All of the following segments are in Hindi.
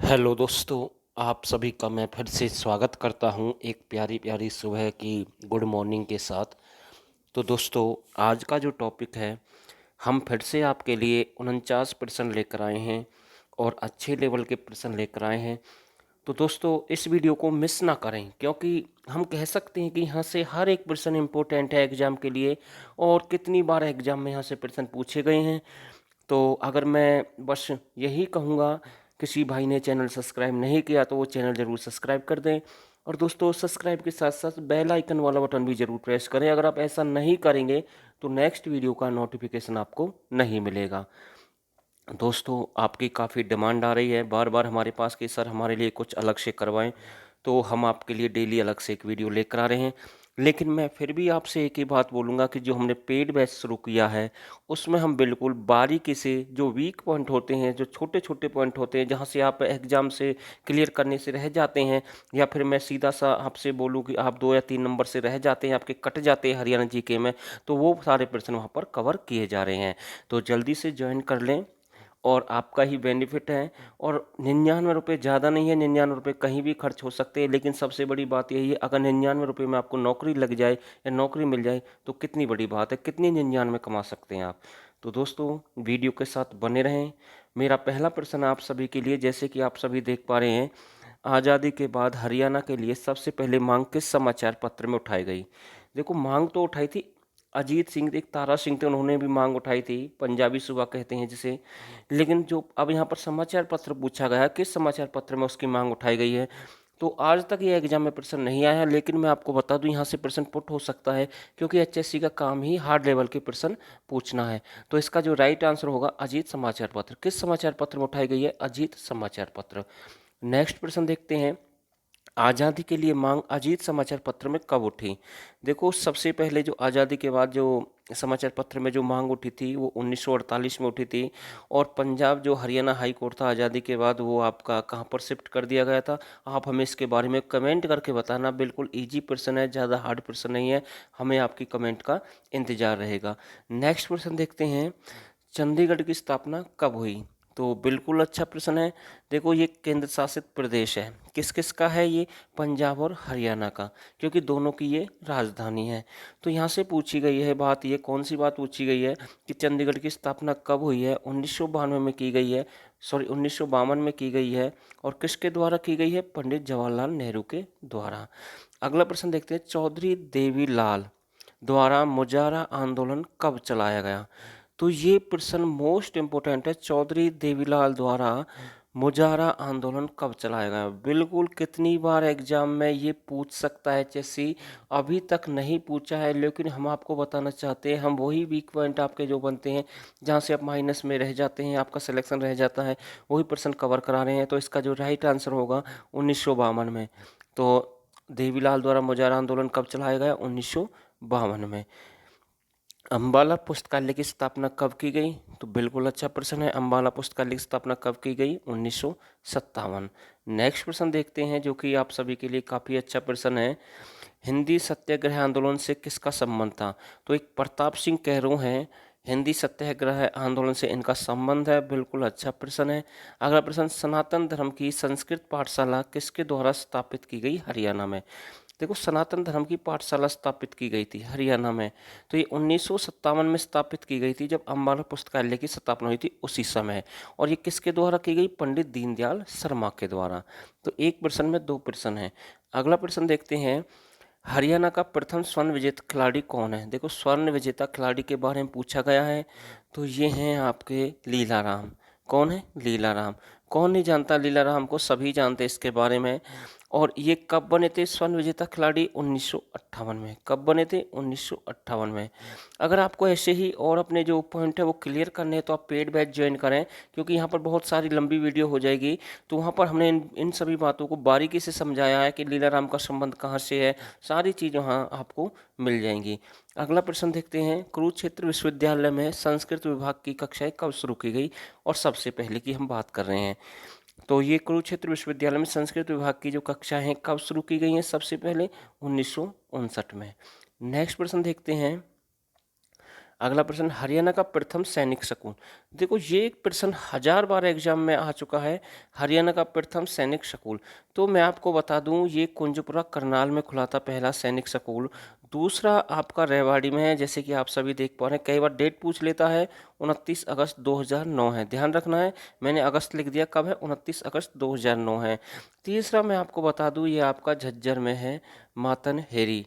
हेलो दोस्तों, आप सभी का मैं फिर से स्वागत करता हूं एक प्यारी प्यारी सुबह की गुड मॉर्निंग के साथ। तो दोस्तों, आज का जो टॉपिक है, हम फिर से आपके लिए 49 प्रश्न लेकर आए हैं और अच्छे लेवल के प्रश्न लेकर आए हैं। तो दोस्तों, इस वीडियो को मिस ना करें, क्योंकि हम कह सकते हैं कि यहाँ से हर एक प्रश्न इम्पोर्टेंट है एग्ज़ाम के लिए। और कितनी बार एग्ज़ाम में यहाँ से प्रश्न पूछे गए हैं। तो अगर मैं बस यही कहूँगा, किसी भाई ने चैनल सब्सक्राइब नहीं किया तो वो चैनल ज़रूर सब्सक्राइब कर दें। और दोस्तों, सब्सक्राइब के साथ साथ बेल आइकन वाला बटन भी ज़रूर प्रेस करें। अगर आप ऐसा नहीं करेंगे तो नेक्स्ट वीडियो का नोटिफिकेशन आपको नहीं मिलेगा। दोस्तों, आपकी काफ़ी डिमांड आ रही है बार बार हमारे पास कि सर हमारे लिए कुछ अलग से करवाएं। तो हम आपके लिए डेली अलग से एक वीडियो लेकर आ रहे हैं। लेकिन मैं फिर भी आपसे एक ही बात बोलूँगा कि जो हमने पेड बैच शुरू किया है, उसमें हम बिल्कुल बारीकी से जो वीक पॉइंट होते हैं, जो छोटे छोटे पॉइंट होते हैं, जहाँ से आप एग्ज़ाम से क्लियर करने से रह जाते हैं, या फिर मैं सीधा सा आपसे बोलूँ कि आप 2 या 3 नंबर से रह जाते हैं, आपके कट जाते हैं हरियाणा जीके में, तो वो सारे प्रश्न वहाँ पर कवर किए जा रहे हैं। तो जल्दी से ज्वाइन कर लें और आपका ही बेनिफिट है। और 99 रुपये ज़्यादा नहीं है, 99 रुपये कहीं भी खर्च हो सकते हैं। लेकिन सबसे बड़ी बात यही है, अगर 99 रुपये में आपको नौकरी लग जाए या नौकरी मिल जाए तो कितनी बड़ी बात है, कितनी 99 कमा सकते हैं आप। तो दोस्तों, वीडियो के साथ बने रहें। मेरा पहला प्रश्न आप सभी के लिए, जैसे कि आप सभी देख पा रहे हैं, आज़ादी के बाद हरियाणा के लिए सबसे पहले मांग किस समाचार पत्र में उठाई गई। देखो, मांग तो उठाई थी अजीत सिंह, एक तारा सिंह थे, उन्होंने भी मांग उठाई थी, पंजाबी सूबा कहते हैं जिसे। लेकिन जो अब यहाँ पर समाचार पत्र पूछा गया है, किस समाचार पत्र में उसकी मांग उठाई गई है, तो आज तक ये एग्जाम में प्रश्न नहीं आया है। लेकिन मैं आपको बता दूं, यहाँ से प्रश्न पुट हो सकता है, क्योंकि एचएससी का काम ही हार्ड लेवल के प्रश्न पूछना है। तो इसका जो राइट आंसर होगा अजीत समाचार पत्र। किस समाचार पत्र में उठाई गई है? अजीत समाचार पत्र। नेक्स्ट प्रश्न देखते हैं, आज़ादी के लिए मांग अजीत समाचार पत्र में कब उठी। देखो, सबसे पहले जो आज़ादी के बाद जो समाचार पत्र में जो मांग उठी थी वो 1948 में उठी थी। और पंजाब जो हरियाणा हाई कोर्ट था आज़ादी के बाद, वो आपका कहाँ पर शिफ्ट कर दिया गया था। आप हमें इसके बारे में कमेंट करके बताना। बिल्कुल इजी प्रश्न है, ज़्यादा हार्ड प्रश्न नहीं है। हमें आपकी कमेंट का इंतज़ार रहेगा। नेक्स्ट प्रश्न देखते हैं, चंडीगढ़ की स्थापना कब हुई। तो बिल्कुल अच्छा प्रश्न है। देखो, ये केंद्र शासित प्रदेश है। किस किस का है ये? पंजाब और हरियाणा का, क्योंकि दोनों की ये राजधानी है। तो यहाँ से पूछी गई है बात, ये कौन सी बात पूछी गई है कि चंडीगढ़ की स्थापना कब हुई है? 1992 में की गई है, सॉरी 1952 में की गई है। और किसके द्वारा की गई है? पंडित जवाहरलाल नेहरू के द्वारा। अगला प्रश्न देखते हैं, चौधरी देवीलाल द्वारा मुजारा आंदोलन कब चलाया गया। तो ये प्रश्न मोस्ट इम्पोर्टेंट है, चौधरी देवीलाल द्वारा मुजारा आंदोलन कब चलाया गया। बिल्कुल, कितनी बार एग्जाम में ये पूछ सकता है एचएससी, अभी तक नहीं पूछा है। लेकिन हम आपको बताना चाहते हैं, हम वही वीक पॉइंट आपके जो बनते हैं, जहाँ से आप माइनस में रह जाते हैं, आपका सिलेक्शन रह जाता है, वही प्रश्न कवर करा रहे हैं। तो इसका जो राइट आंसर होगा 1952 में। तो देवीलाल द्वारा मुजारा आंदोलन कब चलाया गया? 1952 में। अम्बाला पुस्तकालय की स्थापना कब की गई। तो बिल्कुल अच्छा प्रश्न है, अम्बाला पुस्तकालय की स्थापना कब की गई? 1957। नेक्स्ट प्रश्न देखते हैं, जो कि आप सभी के लिए काफ़ी अच्छा प्रश्न है, हिंदी सत्याग्रह आंदोलन से किसका संबंध था। तो एक प्रताप सिंह कैरो हैं, हिंदी सत्याग्रह आंदोलन से इनका संबंध है। बिल्कुल अच्छा प्रश्न है। अगला प्रश्न, सनातन धर्म की संस्कृत पाठशाला किसके द्वारा स्थापित की गई हरियाणा में। देखो, सनातन धर्म की पाठशाला स्थापित की गई थी हरियाणा में, तो ये 1957 में स्थापित की गई थी, जब अम्बाला पुस्तकालय की स्थापना हुई थी उसी समय। और ये किसके द्वारा की गई? पंडित दीनदयाल शर्मा के द्वारा। तो एक प्रश्न में दो प्रश्न है। अगला प्रश्न देखते हैं, हरियाणा का प्रथम स्वर्ण विजेता खिलाड़ी कौन है। देखो, स्वर्ण विजेता खिलाड़ी के बारे में पूछा गया है। तो ये हैं आपके लीलाराम। कौन है? लीलाराम। कौन नहीं जानता लीलाराम को, सभी जानते हैं इसके बारे में। और ये कब बने थे स्वर्ण विजेता खिलाड़ी? 1958 में। कब बने थे? 1958 में। अगर आपको ऐसे ही और अपने जो पॉइंट है वो क्लियर करने हैं, तो आप पेड बैच ज्वाइन करें, क्योंकि यहाँ पर बहुत सारी लंबी वीडियो हो जाएगी। तो वहाँ पर हमने इन सभी बातों को बारीकी से समझाया है कि लीलाराम का संबंध कहाँ से है, सारी चीज़ वहाँ आपको मिल जाएंगी। अगला प्रश्न देखते हैं, कुरुक्षेत्र विश्वविद्यालय में संस्कृत विभाग की कक्षाएं कब शुरू की गई। और सबसे पहले की हम बात कर रहे हैं, तो ये कुरुक्षेत्र विश्वविद्यालय में संस्कृत विभाग की जो कक्षाएं हैं कब शुरू की गई हैं? सबसे पहले 1959 में। नेक्स्ट प्रश्न देखते हैं, अगला प्रश्न, हरियाणा का प्रथम सैनिक स्कूल। देखो ये एक प्रश्न 1000 बार एग्जाम में आ चुका है। हरियाणा का प्रथम सैनिक स्कूल, तो मैं आपको बता दूं ये कुंजपुरा करनाल में खुला था पहला सैनिक स्कूल। दूसरा आपका रेवाड़ी में है, जैसे कि आप सभी देख पा रहे हैं, कई बार डेट पूछ लेता है, 29 अगस्त 2009 है, ध्यान रखना है। मैंने अगस्त लिख दिया, कब है, 29 अगस्त 2009 है। तीसरा मैं आपको बता दूं ये आपका झज्जर में है, मातन हेरी।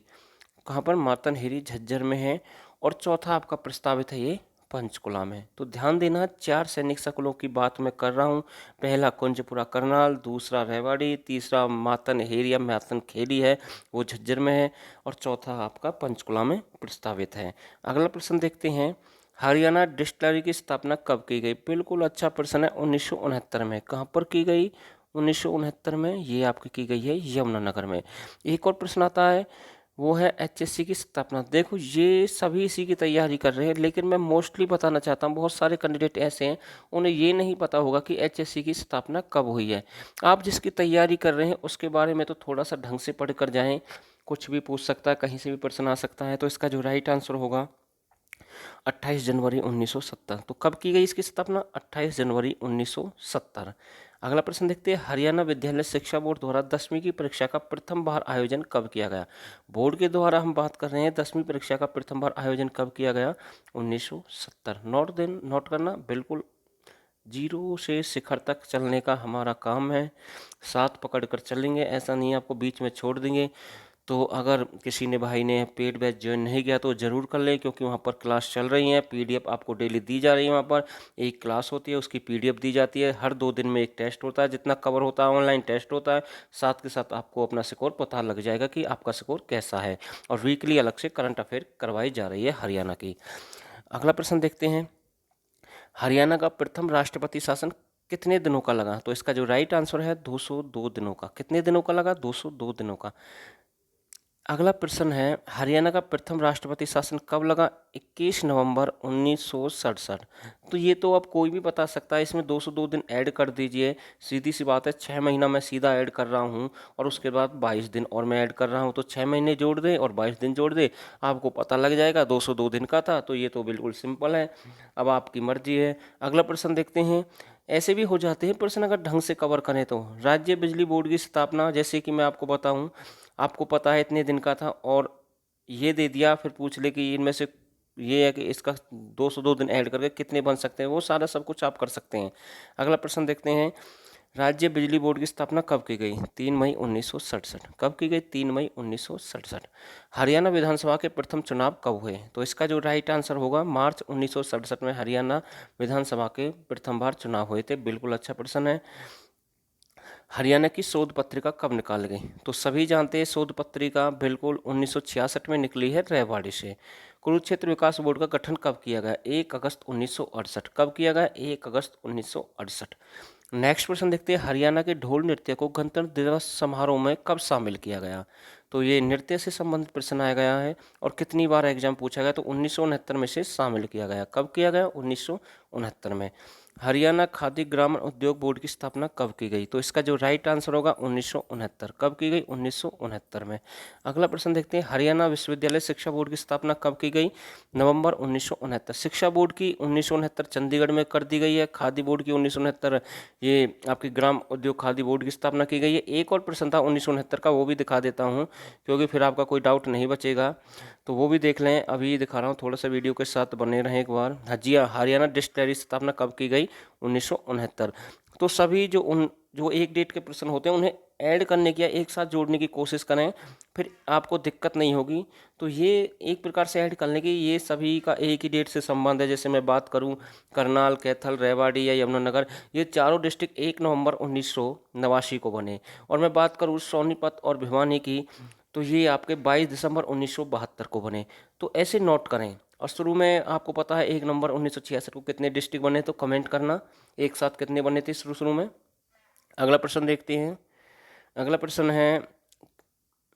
कहाँ पर, मातन हेरी झज्जर में है। और चौथा आपका प्रस्तावित है ये पंचकुला में। तो ध्यान देना, 4 सैनिक स्कूलों की बात मैं कर रहा हूँ। पहला कुंजपुरा करनाल, दूसरा रेवाड़ी, तीसरा मातन हेरी या मातन खेरी है, वो झज्जर में है, और चौथा आपका पंचकुला में प्रस्तावित है। अगला प्रश्न देखते हैं, हरियाणा डिस्टिलरी की स्थापना कब की गई। बिल्कुल अच्छा प्रश्न है, 1969 में। कहाँ पर की गई, 1969 में ये आपकी की गई है यमुनानगर में। एक और प्रश्न आता है, वो है एचएससी की स्थापना। देखो ये सभी इसी की तैयारी कर रहे हैं, लेकिन मैं मोस्टली बताना चाहता हूँ, बहुत सारे कैंडिडेट ऐसे हैं उन्हें ये नहीं पता होगा कि एचएससी की स्थापना कब हुई है। आप जिसकी तैयारी कर रहे हैं उसके बारे में तो थोड़ा सा ढंग से पढ़ कर जाएं, कुछ भी पूछ सकता है, कहीं से भी प्रश्न आ सकता है। तो इसका जो राइट आंसर होगा 28 जनवरी 1970। तो कब की गई इसकी स्थापना, 28 जनवरी 1970। अगला प्रश्न देखते हैं, हरियाणा विद्यालय शिक्षा बोर्ड द्वारा 10वीं की परीक्षा का प्रथम बार आयोजन कब किया गया। बोर्ड के द्वारा हम बात कर रहे हैं, 10वीं परीक्षा का प्रथम बार आयोजन कब किया गया, 1970। नोट करना बिल्कुल, जीरो से शिखर तक चलने का हमारा काम है, साथ पकड़ कर चलेंगे, ऐसा नहीं आपको बीच में छोड़ देंगे। तो अगर किसी ने भाई ने पेड बैच ज्वाइन नहीं किया तो ज़रूर कर लें, क्योंकि वहाँ पर क्लास चल रही हैं, पीडीएफ आपको डेली दी जा रही है। वहाँ पर एक क्लास होती है, उसकी पीडीएफ दी जाती है, हर 2 दिन में एक टेस्ट होता है, जितना कवर होता है ऑनलाइन टेस्ट होता है, साथ के साथ आपको अपना स्कोर पता लग जाएगा कि आपका स्कोर कैसा है। और वीकली अलग से करंट अफेयर करवाई जा रही है हरियाणा की। अगला प्रश्न देखते हैं, हरियाणा का प्रथम राष्ट्रपति शासन कितने दिनों का लगा। तो इसका जो राइट आंसर है 202 दिनों का। कितने दिनों का लगा, 202 दिनों का। अगला प्रश्न है, हरियाणा का प्रथम राष्ट्रपति शासन कब लगा, 21 नवंबर 1967। तो ये तो अब कोई भी बता सकता है, इसमें 202 दिन ऐड कर दीजिए, सीधी सी बात है, 6 महीना मैं सीधा ऐड कर रहा हूँ, और उसके बाद 22 दिन और मैं ऐड कर रहा हूँ, तो 6 महीने जोड़ दे और 22 दिन जोड़ दे, आपको पता लग जाएगा 202 दिन का था। तो ये तो बिल्कुल सिंपल है, अब आपकी मर्जी है। अगला प्रश्न देखते हैं, ऐसे भी हो जाते हैं प्रश्न अगर ढंग से कवर करें तो। राज्य बिजली बोर्ड की स्थापना, जैसे कि मैं आपको बताऊं, आपको पता है इतने दिन का था, और ये दे दिया, फिर पूछ ले कि इनमें से ये है कि इसका 202 दिन ऐड करके कितने बन सकते हैं, वो सारा सब कुछ आप कर सकते हैं। अगला प्रश्न देखते हैं, राज्य बिजली बोर्ड की स्थापना कब की गई, 3 मई 1967। कब की गई, 3 मई 1967। हरियाणा विधानसभा के प्रथम चुनाव कब हुए। तो इसका जो राइट आंसर होगा, मार्च 1967 में हरियाणा विधानसभा के प्रथम बार चुनाव हुए थे। बिल्कुल अच्छा प्रश्न है। हरियाणा की शोध पत्रिका कब निकाली गई। तो सभी जानते हैं शोध पत्रिका बिल्कुल 1966 में निकली है रेवाड़ी से। कुरुक्षेत्र विकास बोर्ड का गठन कब किया गया, 1 अगस्त 1968। कब किया गया, 1 अगस्त 1968। नेक्स्ट प्रश्न देखते हैं, हरियाणा के ढोल नृत्य को गणतंत्र दिवस समारोह में कब शामिल किया गया। तो ये नृत्य से संबंधित प्रश्न आया गया है, और कितनी बार एग्जाम पूछा गया, तो 1969 में से शामिल किया गया। कब किया गया, 1969 में। हरियाणा खादी ग्रामीण उद्योग बोर्ड की स्थापना कब की गई। तो इसका जो राइट आंसर होगा 1969। कब की गई, 1969 में। अगला प्रश्न देखते हैं, हरियाणा विश्वविद्यालय शिक्षा बोर्ड की स्थापना कब की गई, नवंबर 1969। शिक्षा बोर्ड की 1969 चंडीगढ़ में कर दी गई है, खादी बोर्ड की 1969 ये आपकी ग्राम उद्योग खादी बोर्ड की स्थापना की गई है। एक और प्रश्न था 1969 का, वो भी दिखा देता हूँ, क्योंकि फिर आपका कोई डाउट नहीं बचेगा, तो वो भी देख लें। अभी दिखा रहा हूँ, थोड़ा सा वीडियो के साथ बने रहें एक बार। हाँ जी, हरियाणा डिस्टिलरी स्थापना कब की गई, 1969। तो सभी जो एक डेट के प्रश्न होते हैं उन्हें ऐड करने की या एक साथ जोड़ने की कोशिश करें, फिर आपको दिक्कत नहीं होगी। तो ये एक प्रकार से ऐड करने की, ये सभी का एक ही डेट से संबंध है। जैसे मैं बात करूं, करनाल, कैथल, रेवाड़ी या यमुनानगर, ये चारों डिस्ट्रिक्ट 1 नवंबर 1989 को बने। और मैं बात करूं सोनीपत और भिवानी की, तो ये आपके 22 दिसंबर 1972 को बने। तो ऐसे नोट करें। और शुरू में आपको पता है 1 नवंबर 1966 को कितने डिस्ट्रिक्ट बने, तो कमेंट करना एक साथ कितने बने थे शुरू शुरू में। अगला प्रश्न देखते हैं। अगला प्रश्न है,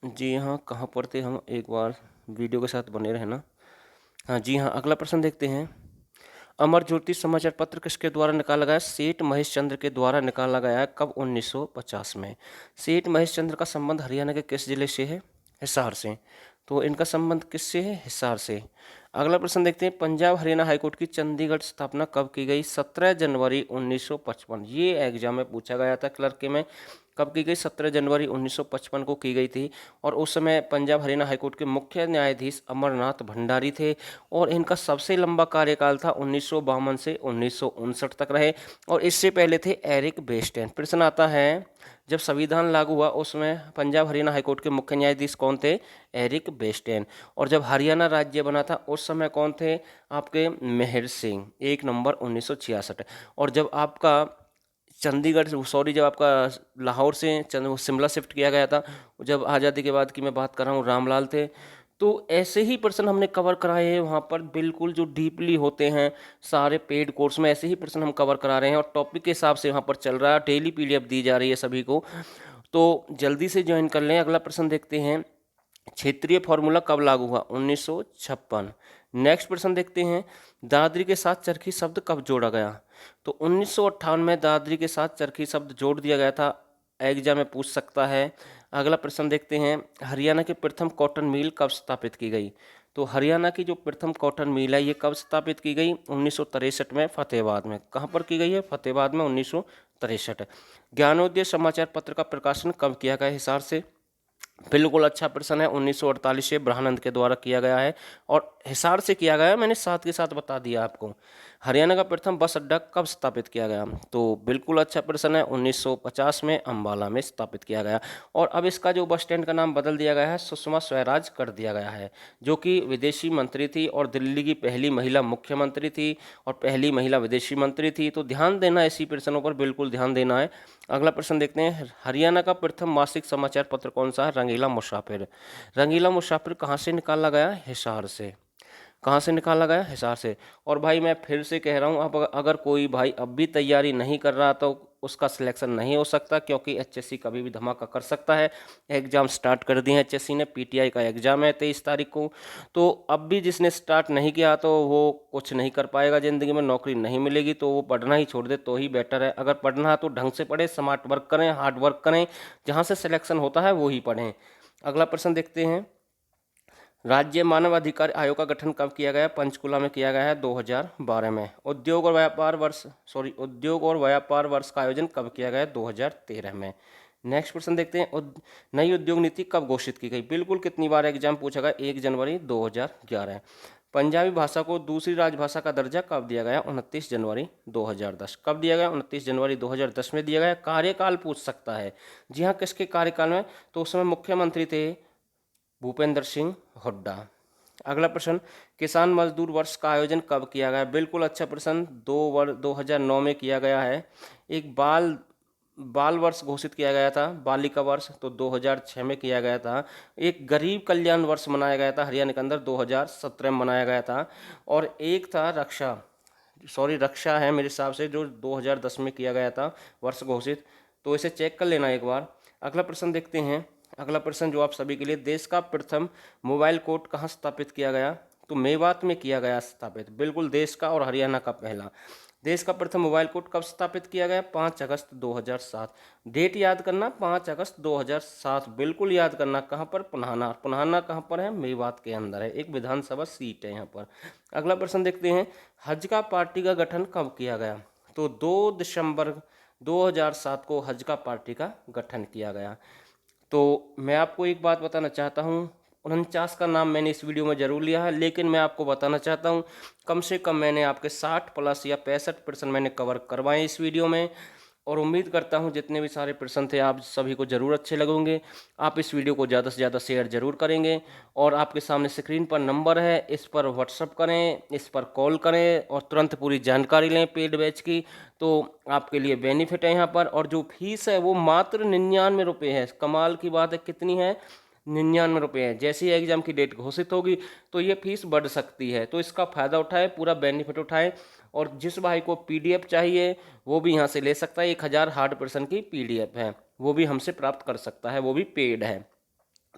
जी हाँ, कहाँ पर थे हम, एक बार वीडियो के साथ बने रहना। हाँ जी हाँ, अगला प्रश्न देखते हैं, अमर ज्योति समाचार पत्र किसके द्वारा निकाला गया। सेठ महेश चंद्र के द्वारा निकाला गया है। कब, 1950 में। सेठ महेश चंद्र का संबंध हरियाणा के किस जिले से है, हिसार से। तो इनका संबंध किससे है, हिसार से। अगला प्रश्न देखते हैं, पंजाब हरियाणा हाईकोर्ट की चंडीगढ़ स्थापना कब की गई? 17 जनवरी 1955। ये एग्जाम में पूछा गया था क्लर्क के में, कब की गई? 17 जनवरी 1955 को की गई थी। और उस समय पंजाब हरियाणा हाईकोर्ट के मुख्य न्यायाधीश अमरनाथ भंडारी थे और इनका सबसे लंबा कार्यकाल था 1952 से 1959 तक रहे। और इससे पहले थे एरिक बेस्टेन। प्रश्न आता है, जब संविधान लागू हुआ उसमें पंजाब हरियाणा हाईकोर्ट के मुख्य न्यायाधीश कौन थे? एरिक बेस्टेन। और जब हरियाणा राज्य बना था उस समय कौन थे? आपके मेहर सिंह। 1 नवंबर 1966। और जब आपका चंडीगढ़, सॉरी, जब आपका लाहौर से शिमला शिफ्ट किया गया था, जब आज़ादी के बाद की मैं बात कर रहा हूँ, रामलाल थे। तो ऐसे ही प्रश्न हमने कवर कराए हैं वहाँ पर, बिल्कुल जो डीपली होते हैं सारे पेड कोर्स में, ऐसे ही प्रश्न हम कवर करा रहे हैं और टॉपिक के हिसाब से वहाँ पर चल रहा है। डेली पीडीएफ दी जा रही है सभी को, तो जल्दी से ज्वाइन कर लें। अगला प्रश्न देखते हैं, क्षेत्रीय फॉर्मूला कब लागू हुआ? 1956। नेक्स्ट प्रश्न देखते हैं, दादरी के साथ चरखी शब्द कब जोड़ा गया? तो 1958 में दादरी के साथ चरखी शब्द जोड़ दिया गया था। एग्जाम में पूछ सकता है। अगला प्रश्न देखते हैं, हरियाणा की प्रथम कॉटन मिल कब स्थापित की गई? तो हरियाणा की जो प्रथम कॉटन मिल है ये कब स्थापित की गई? 1963 में फतेहाबाद में। कहाँ पर की गई है? फतेहाबाद में, 1963। ज्ञानोदय समाचार पत्र का प्रकाशन कब किया गया हिसार से? बिल्कुल अच्छा प्रश्न है, 1948 से ब्रह्मानंद के द्वारा किया गया है और हिसार से किया गया है, मैंने साथ के साथ बता दिया आपको। हरियाणा का प्रथम बस अड्डा कब स्थापित किया गया? तो बिल्कुल अच्छा प्रश्न है, 1950 में अंबाला में स्थापित किया गया। और अब इसका जो बस स्टैंड का नाम बदल दिया गया है, सुषमा स्वराज कर दिया गया है, जो कि विदेशी मंत्री थी और दिल्ली की पहली महिला मुख्यमंत्री थी और पहली महिला विदेशी मंत्री थी। तो ध्यान देना, ऐसी प्रश्नों पर बिल्कुल ध्यान देना है। अगला प्रश्न देखते हैं, हरियाणा का प्रथम मासिक समाचार पत्र कौन सा है? रंगीला मुसाफिर। रंगीला मुसाफिर कहाँ से निकाला गया? हिसार से। कहाँ से निकाला गया? हिसार से। और भाई मैं फिर से कह रहा हूँ, अब अगर कोई भाई अब भी तैयारी नहीं कर रहा तो उसका सिलेक्शन नहीं हो सकता, क्योंकि एचएससी कभी भी धमाका कर सकता है। एग्ज़ाम स्टार्ट कर दिए हैं एचएससी ने, पीटीआई का एग्ज़ाम है 23 तारीख को। तो अब भी जिसने स्टार्ट नहीं किया तो वो कुछ नहीं कर पाएगा ज़िंदगी में, नौकरी नहीं मिलेगी, तो वो पढ़ना ही छोड़ दे तो ही बेटर है। अगर पढ़ना है तो ढंग से पढ़े, स्मार्ट वर्क करें, हार्ड वर्क करें, जहाँ से सिलेक्शन होता है वो ही पढ़ें। अगला प्रश्न देखते हैं, राज्य मानव अधिकार आयोग का गठन कब किया गया? पंचकुला में किया गया है 2012 में। उद्योग और व्यापार वर्ष का आयोजन कब किया गया? 2013 में। नेक्स्ट प्रश्न देखते हैं, नई उद्योग नीति कब घोषित की गई? बिल्कुल कितनी बार एग्जाम पूछा गया? 1 जनवरी 2011। पंजाबी भाषा को दूसरी राजभाषा का दर्जा कब दिया गया? 29 जनवरी 2010। कब दिया गया? 29 जनवरी 2010 में दिया गया। कार्यकाल पूछ सकता है, जी हाँ, किसके कार्यकाल में? तो उस समय मुख्यमंत्री थे भूपेंद्र सिंह हुड्डा। अगला प्रश्न, किसान मजदूर वर्ष का आयोजन कब किया गया? बिल्कुल अच्छा प्रश्न, 2009 में किया गया है। एक बाल वर्ष घोषित किया गया था, बालिका वर्ष, तो 2006 में किया गया था। एक गरीब कल्याण वर्ष मनाया गया था हरियाणा के अंदर, 2017 में मनाया गया था। और एक था रक्षा है मेरे हिसाब से, जो 2010 में किया गया था वर्ष घोषित, तो इसे चेक कर लेना एक बार। अगला प्रश्न देखते हैं, अगला प्रश्न जो आप सभी के लिए, देश का प्रथम मोबाइल कोर्ट कहाँ स्थापित किया गया? तो मेवात में किया गया स्थापित। बिल्कुल, देश का और हरियाणा का पहला। देश का प्रथम मोबाइल कोर्ट कब स्थापित किया गया? 5 अगस्त 2007। डेट याद करना, 5 अगस्त 2007, बिल्कुल याद करना। कहाँ पर? पुन्हाना। पुन्हाना कहाँ पर है? मेवात के अंदर है, एक विधानसभा सीट है यहाँ पर। अगला प्रश्न देखते हैं, हज का पार्टी का गठन कब किया गया? तो 2 दिसंबर 2007 को हज का पार्टी का गठन किया गया। तो मैं आपको एक बात बताना चाहता हूँ, 49 का नाम मैंने इस वीडियो में ज़रूर लिया है, लेकिन मैं आपको बताना चाहता हूँ कम से कम मैंने आपके 60 प्लस या 65 प्रश्न मैंने कवर करवाए इस वीडियो में। और उम्मीद करता हूँ जितने भी सारे प्रश्न थे आप सभी को ज़रूर अच्छे लगेंगे। आप इस वीडियो को ज़्यादा से ज़्यादा शेयर ज़रूर करेंगे। और आपके सामने स्क्रीन पर नंबर है, इस पर व्हाट्सअप करें, इस पर कॉल करें और तुरंत पूरी जानकारी लें पेड बैच की, तो आपके लिए बेनिफिट है यहाँ पर। और जो फीस है वो मात्र 99 रुपये है। कमाल की बात है, कितनी है? 99 रुपये है। जैसे ही एग्ज़ाम की डेट घोषित होगी तो ये फीस बढ़ सकती है, तो इसका फ़ायदा उठाए, पूरा बेनिफिट उठाए। और जिस भाई को पीडीएफ चाहिए वो भी यहाँ से ले सकता है, 1000 हार्ड पर्सन की पीडीएफ है, वो भी हमसे प्राप्त कर सकता है, वो भी पेड है।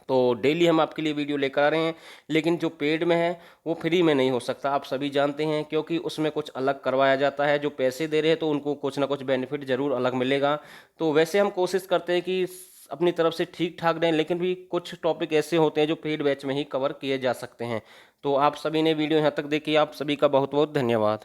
तो डेली हम आपके लिए वीडियो लेकर आ रहे हैं, लेकिन जो पेड में है वो फ्री में नहीं हो सकता, आप सभी जानते हैं, क्योंकि उसमें कुछ अलग करवाया जाता है। जो पैसे दे रहे हैं तो उनको कुछ ना कुछ बेनिफिट ज़रूर अलग मिलेगा। तो वैसे हम कोशिश करते हैं कि अपनी तरफ से ठीक ठाक रहे, लेकिन भी कुछ टॉपिक ऐसे होते हैं जो पेड बैच में ही कवर किए जा सकते हैं। तो आप सभी ने वीडियो यहाँ तक देखी, आप सभी का बहुत बहुत धन्यवाद।